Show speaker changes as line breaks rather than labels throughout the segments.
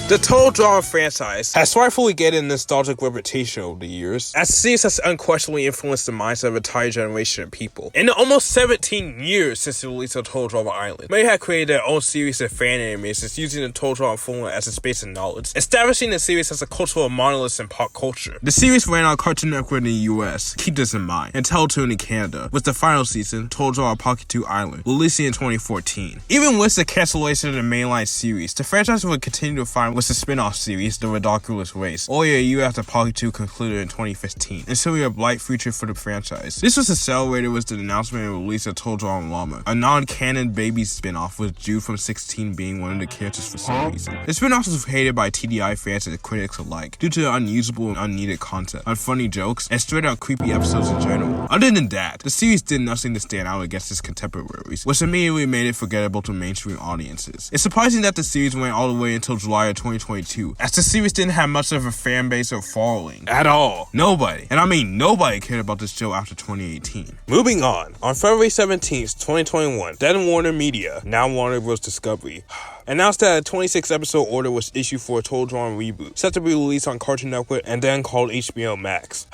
The Total Drama franchise has rightfully gained a nostalgic reputation over the years, as the series has unquestionably influenced the mindset of an entire generation of people. In the almost 17 years since the release of Total Drama Island, many have created their own series of fan animations using the Total Drama formula as a space of knowledge, establishing the series as a cultural monolith in pop culture. The series ran on Cartoon Network in the US, keep this in mind, and Teletoon in Canada, with the final season, Total Drama Pocket 2 Island, releasing in 2014. Even with the cancellation of the mainline series, the franchise would continue to find with the spin-off series, The Ridiculous Race, only a year after Pocket 2 concluded in 2015, ensuring a bright future for the franchise. This was accelerated with the announcement and release of Total Drama Llama, a non-canon baby spin-off with Jude from 16 being one of the characters for some reason. The spin-off was hated by TDI fans and critics alike, due to the unusable and unneeded content, unfunny jokes, and straight-out creepy episodes in general. Other than that, the series did nothing to stand out against its contemporaries, which immediately made it forgettable to mainstream audiences. It's surprising that the series went all the way until July of 2022, as the series didn't have much of a fan base or following at all. Nobody, and I mean nobody, cared about this show after 2018. Moving on February 17th, 2021, then Warner Media, now Warner Bros. Discovery, announced that a 26-episode order was issued for a Total Drama reboot, set to be released on Cartoon Network and then called HBO Max.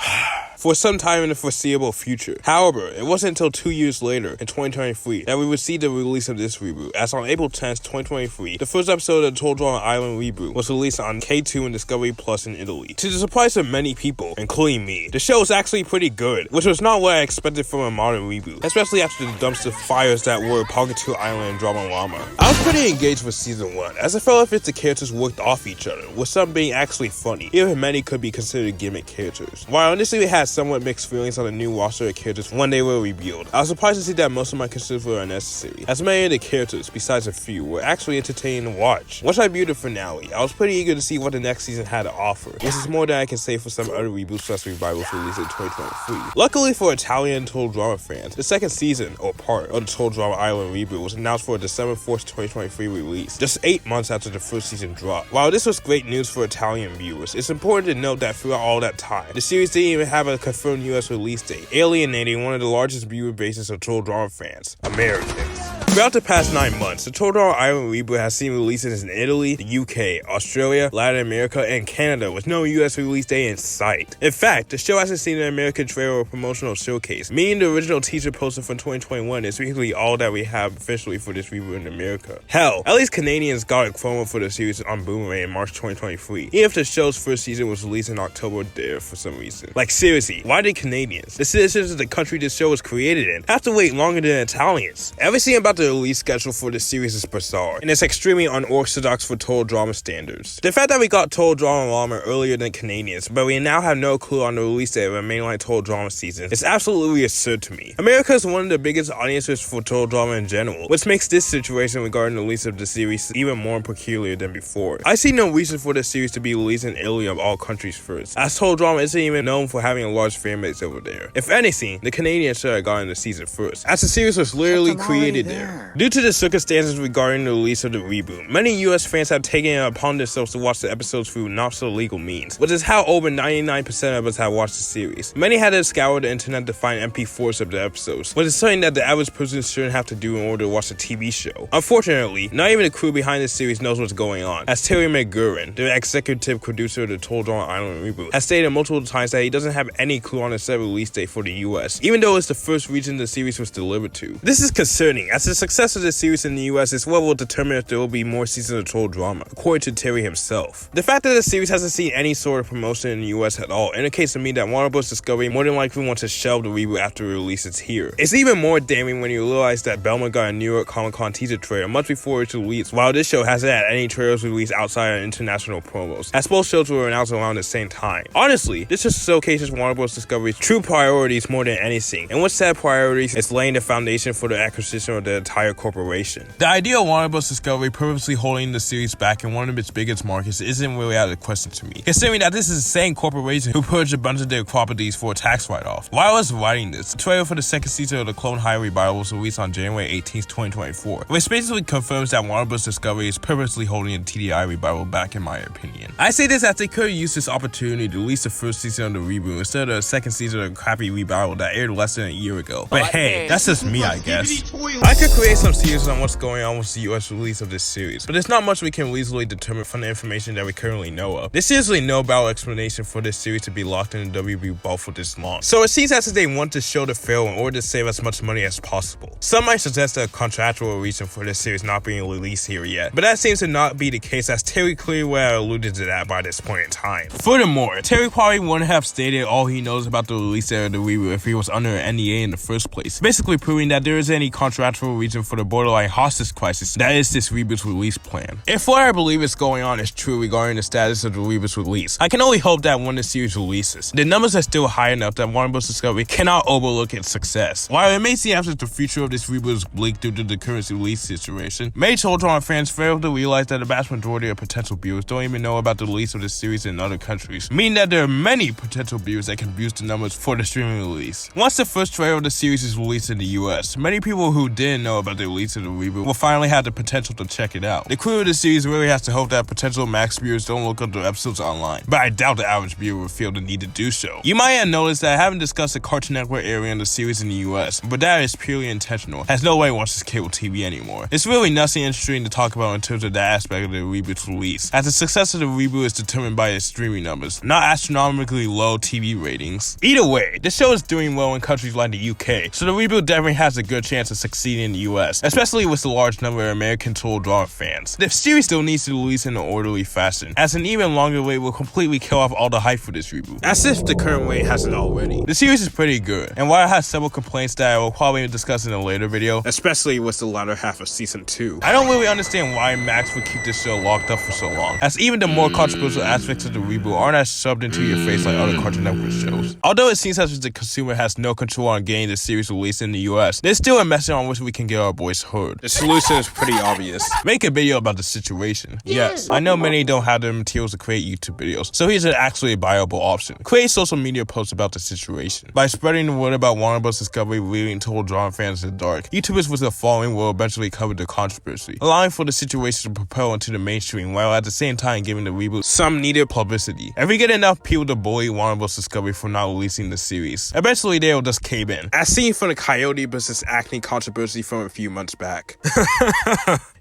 For some time in the foreseeable future. However, it wasn't until 2 years later, in 2023, that we would see the release of this reboot, as on April 10th, 2023, the first episode of the Total Drama Island reboot was released on K2 and Discovery Plus in Italy. To the surprise of many people, including me, the show was actually pretty good, which was not what I expected from a modern reboot, especially after the dumpster fires that were Pocket 2 Island and Drama Llama. I was pretty engaged with Season 1, as I felt as if the characters worked off each other, with some being actually funny, even if many could be considered gimmick characters. While initially had somewhat mixed feelings on the new roster of characters when they were revealed, I was surprised to see that most of my concerns were unnecessary, as many of the characters, besides a few, were actually entertaining to watch. Once I viewed the finale, I was pretty eager to see what the next season had to offer, which is more than I can say for some other reboots / revivals released in 2023. Luckily for Italian Total Drama fans, the second season, or part, of the Total Drama Island reboot was announced for a December 4th, 2023 release, just 8 months after the first season dropped. While this was great news for Italian viewers, it's important to note that throughout all that time, the series didn't even have a confirmed US release date, alienating one of the largest viewer bases of Total Drama fans, Americans. Throughout the past 9 months, the Total Drama Island reboot has seen releases in Italy, the UK, Australia, Latin America, and Canada with no US release date in sight. In fact, the show hasn't seen an American trailer or promotional showcase, meaning the original teaser poster from 2021 is basically all that we have officially for this reboot in America. Hell, at least Canadians got a promo for the series on Boomerang in March 2023, even if the show's first season was released in October there for some reason. Like seriously, why did Canadians, the citizens of the country this show was created in, have to wait longer than Italians? Everything about the release schedule for the series is bizarre, and it's extremely unorthodox for Total Drama standards. The fact that we got Total Drama Llama earlier than Canadians, but we now have no clue on the release date of a mainline Total Drama season, is absolutely absurd to me. America is one of the biggest audiences for Total Drama in general, which makes this situation regarding the release of the series even more peculiar than before. I see no reason for the series to be released in Italy of all countries first, as Total Drama isn't even known for having a large fan base over there. If anything, the Canadians should have gotten the season first, as the series was literally created there. Due to the circumstances regarding the release of the reboot, many US fans have taken it upon themselves to watch the episodes through not so legal means, which is how over 99% of us have watched the series. Many had to scour the internet to find MP4s of the episodes, which is something that the average person shouldn't have to do in order to watch a TV show. Unfortunately, not even the crew behind the series knows what's going on, as Terry McGurran, the executive producer of the Total Drama Island reboot, has stated multiple times that he doesn't have any clue on the set release date for the US, even though it's the first region the series was delivered to. This is concerning, as the success of the series in the US is what will determine if there will be more seasons of Total Drama, according to Terry himself. The fact that the series hasn't seen any sort of promotion in the US at all indicates to me that Warner Bros. Discovery more than likely wants to shelve the reboot after it releases here. It's even more damning when you realize that Belma got a New York Comic Con teaser trailer much before its release, while this show hasn't had any trailers released outside of international promos, as both shows were announced around the same time. Honestly, this just showcases Warner Bros. Discovery's true priorities more than anything, and what said priorities is laying the foundation for the acquisition of the entire corporation. The idea of Warner Bros. Discovery purposely holding the series back in one of its biggest markets isn't really out of the question to me, considering that this is the same corporation who purged a bunch of their properties for a tax write-off. While I was writing this, the trailer for the second season of the Clone High revival was released on January 18th, 2024, which basically confirms that Warner Bros. Discovery is purposely holding the TDI revival back, in my opinion. I say this as they could have used this opportunity to release the first season of the reboot instead of the second season of the crappy revival that aired less than a year ago. But hey, that's just me, I guess. I could create some theories on what's going on with the US release of this series, but there's not much we can easily determine from the information that we currently know of. There's seriously no valid explanation for this series to be locked in the WB vault for this long. So it seems as if they want the show to fail in order to save as much money as possible. Some might suggest a contractual reason for this series not being released here yet, but that seems to not be the case, as Terry clearly would have alluded to that by this point in time. Furthermore, Terry probably wouldn't have stated all he knows about the release of the reboot if he was under an NDA in the first place, basically proving that there isn't any contractual reason for the borderline hostage crisis that is this reboot's release plan. If what I believe is going on is true regarding the status of the reboot's release, I can only hope that when the series releases, the numbers are still high enough that Warner Bros. Discovery cannot overlook its success. While it may seem as if the future of this reboot is bleak due to the current release situation, many Toltron fans fail to realize that the vast majority of potential viewers don't even know about the release of this series in other countries, meaning that there are many potential viewers that can boost the numbers for the streaming release. Once the first trailer of the series is released in the US, many people who didn't know about the release of the reboot will finally have the potential to check it out. The crew of the series really has to hope that potential max viewers don't look up the episodes online, but I doubt the average viewer will feel the need to do so. You might have noticed that I haven't discussed the Cartoon Network area in the series in the US, but that is purely intentional, as nobody watches cable TV anymore. It's really nothing interesting to talk about in terms of that aspect of the reboot's release, as the success of the reboot is determined by its streaming numbers, not astronomically low TV ratings. Either way, the show is doing well in countries like the UK, so the reboot definitely has a good chance of succeeding in the US, especially with the large number of American total drama fans. The series still needs to release in an orderly fashion, as an even longer wait will completely kill off all the hype for this reboot, as if the current wait hasn't already. The series is pretty good, and while it has several complaints that I will probably discuss in a later video, especially with the latter half of season 2, I don't really understand why Max would keep this show locked up for so long, as even the more controversial aspects of the reboot aren't as shoved into your face like other Cartoon Network shows. Although it seems as if the consumer has no control on getting the series released in the US, there's still a message on which we can get our voice heard. The solution is pretty obvious. Make a video about the situation. Yes, I know many don't have the materials to create YouTube videos, so here's actually a viable option. Create social media posts about the situation. By spreading the word about Warner Bros. Discovery leaving total drama fans in the dark, YouTubers with a following will eventually cover the controversy, allowing for the situation to propel into the mainstream while at the same time giving the reboot some needed publicity. If we get enough people to bully Warner Bros. Discovery for not releasing the series, eventually they will just cave in, as seen from the Coyote vs. Acne controversy from a few months back.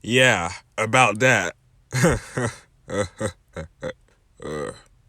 Yeah, about that.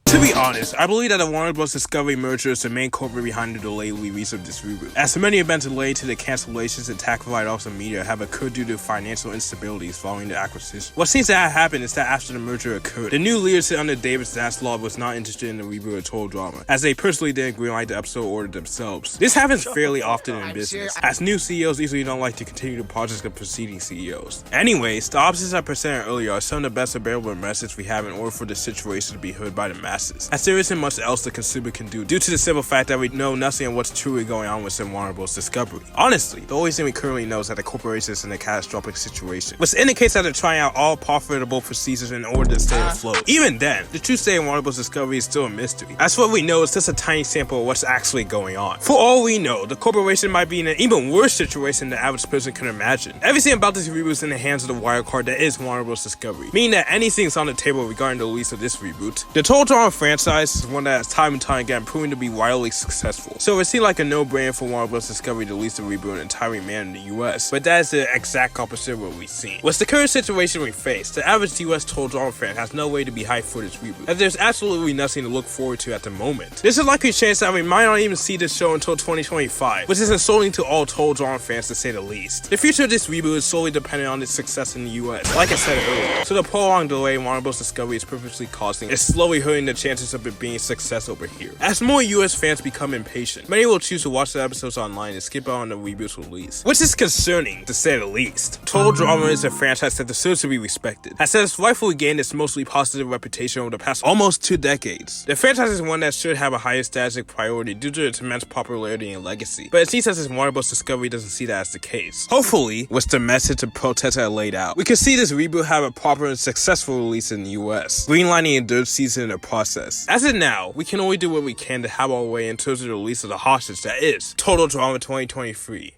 To be honest, I believe that the Warner Bros. Discovery merger is the main culprit behind the delayed release of this reboot, as many events related to the cancellations and tax write-offs of media have occurred due to financial instabilities following the acquisition. What seems to have happened is that after the merger occurred, the new leadership under David Zaslav was not interested in the reboot of Total Drama, as they personally didn't greenlight the episode order themselves. This happens fairly often in business, as new CEOs usually don't like to continue the projects of preceding CEOs. Anyways, the options I presented earlier are some of the best available messages we have in order for the situation to be heard by the masses, as there isn't much else the consumer can do due to the simple fact that we know nothing of what's truly going on within Warner Bros. Discovery. Honestly, the only thing we currently know is that the corporation is in a catastrophic situation, which indicates that they're trying out all profitable procedures in order to stay afloat. Even then, the true state of Warner Bros. Discovery is still a mystery, as what we know is just a tiny sample of what's actually going on. For all we know, the corporation might be in an even worse situation than the average person can imagine. Everything about this reboot is in the hands of the wild card that is Warner Bros. Discovery, meaning that anything's on the table regarding the release of this reboot. The Total Drama franchise is one that has time and time again proven to be wildly successful, so it seemed like a no-brainer for Warner Bros. Discovery to release the reboot in an entirely manner in the US, but that is the exact opposite of what we've seen. With the current situation we face, the average US Total Drama fan has no way to be hyped for this reboot, as there's absolutely nothing to look forward to at the moment. There's a likely chance that we might not even see this show until 2025, which is insulting to all Total Drama fans to say the least. The future of this reboot is solely dependent on its success in the US, like I said earlier, so the prolonged delay Warner Bros. Discovery is purposely causing is slowly hurting the chances of it being a success over here. As more US fans become impatient, many will choose to watch the episodes online and skip out on the reboot's release, which is concerning to say the least. Total Drama is a franchise that deserves to be respected, as it has rightfully gained its mostly positive reputation over the past almost 2 decades. The franchise is one that should have a higher strategic priority due to its immense popularity and legacy, but it seems as if Warner Bros. Discovery doesn't see that as the case. Hopefully, with the message and protest I laid out, we can see this reboot have a proper and successful release in the US, greenlighting a third season in the process. As of now, we can only do what we can to have our way in terms of the release of the hostage that is Total Drama 2023.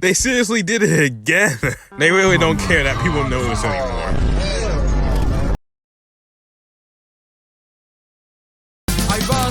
They seriously did it again. They really don't care that people know this anymore.
Bye bye.